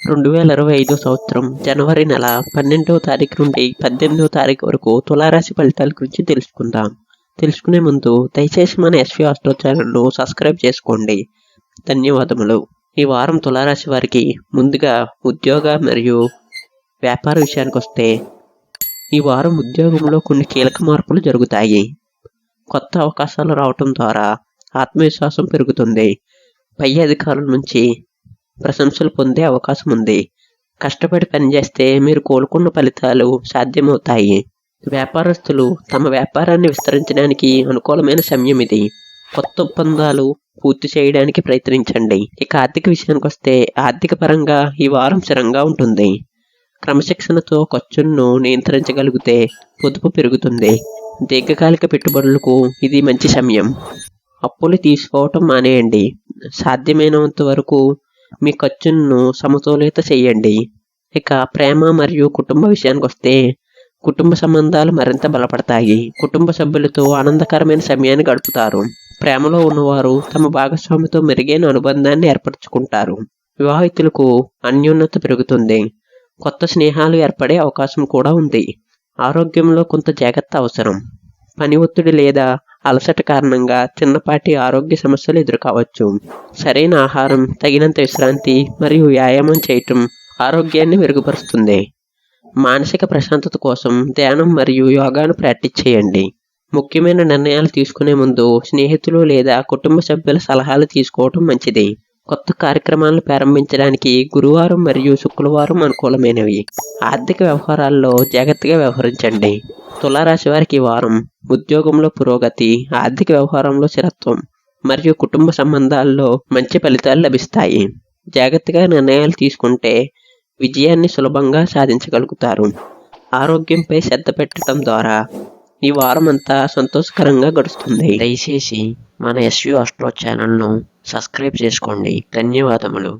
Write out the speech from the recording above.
2025 సంవత్సరం జనవరి నెల 12వ తారీఖు నుండి 18వ తారీఖు వరకు తులారాశి ఫలితాల గురించి తెలుసుకుందాం. తెలుసుకునే ముందు దయచేసి మన ఎస్వి ఆస్ట్రో ఛానల్ను సబ్స్క్రైబ్ చేసుకోండి. ధన్యవాదములు. ఈ వారం తులారాశి వారికి ముందుగా ఉద్యోగ మరియు వ్యాపార విషయానికి వస్తే ఈ వారం ఉద్యోగంలో కొన్ని కీలక మార్పులు జరుగుతాయి. కొత్త అవకాశాలు రావటం ద్వారా ఆత్మవిశ్వాసం పెరుగుతుంది. పై అధికారుల నుంచి ప్రశంసలు పొందే అవకాశం ఉంది. కష్టపడి పనిచేస్తే మీరు కోరుకున్న ఫలితాలు సాధ్యమవుతాయి. వ్యాపారస్తులు తమ వ్యాపారాన్ని విస్తరించడానికి అనుకూలమైన సమయం ఇది. కొత్త ఒప్పందాలు పూర్తి చేయడానికి ప్రయత్నించండి. ఇక ఆర్థిక విషయానికి వస్తే ఆర్థిక పరంగా ఈ వారం స్థిరంగా ఉంటుంది. క్రమశిక్షణతో ఖర్చులను నియంత్రించగలిగితే పొదుపు పెరుగుతుంది. దీర్ఘకాలిక పెట్టుబడులకు ఇది మంచి సమయం. అప్పులు తీసుకోవటం మానేయండి. సాధ్యమైనంత వరకు మీ ఖర్చులను సమతుల్యత చేయండి. ఇక ప్రేమ మరియు కుటుంబ విషయానికి వస్తే కుటుంబ సంబంధాలు మరింత బలపడతాయి. కుటుంబ సభ్యులతో ఆనందకరమైన సమయాన్ని గడుపుతారు. ప్రేమలో ఉన్నవారు తమ భాగస్వామితో మెరుగైన అనుబంధాన్ని ఏర్పరచుకుంటారు. వివాహితులకు అన్యోన్యత పెరుగుతుంది. కొత్త స్నేహాలు ఏర్పడే అవకాశం కూడా ఉంది. ఆరోగ్యంలో కొంత జాగ్రత్త అవసరం. పని ఒత్తిడి లేదా అలసట కారణంగా చిన్నపాటి ఆరోగ్య సమస్యలు ఎదుర్కోవచ్చు. సరైన ఆహారం, తగినంత విశ్రాంతి మరియు వ్యాయామం చేయటం ఆరోగ్యాన్ని మెరుగుపరుస్తుంది. మానసిక ప్రశాంతత కోసం ధ్యానం మరియు యోగాను ప్రాక్టీస్ చేయండి. ముఖ్యమైన నిర్ణయాలు తీసుకునే ముందు స్నేహితులు లేదా కుటుంబ సభ్యుల సలహాలు తీసుకోవటం మంచిది. కొత్త కార్యక్రమాలను ప్రారంభించడానికి గురువారం మరియు శుక్రవారం అనుకూలమైనవి. ఆర్థిక వ్యవహారాల్లో జాగ్రత్తగా వ్యవహరించండి. తులారాశి వారికి ఈ వారం ఉద్యోగంలో పురోగతి, ఆర్థిక వ్యవహారంలో స్థిరత్వం మరియు కుటుంబ సంబంధాల్లో మంచి ఫలితాలు లభిస్తాయి. జాగ్రత్తగా నిర్ణయాలు తీసుకుంటే విజయాన్ని సులభంగా సాధించగలుగుతారు. ఆరోగ్యంపై శ్రద్ధ పెట్టడం ద్వారా ఈ వారం అంతా సంతోషకరంగా గడుస్తుంది. దయచేసి మన ఎస్వి ఆస్ట్రో ఛానల్ను సబ్స్క్రైబ్ చేసుకోండి. ధన్యవాదములు.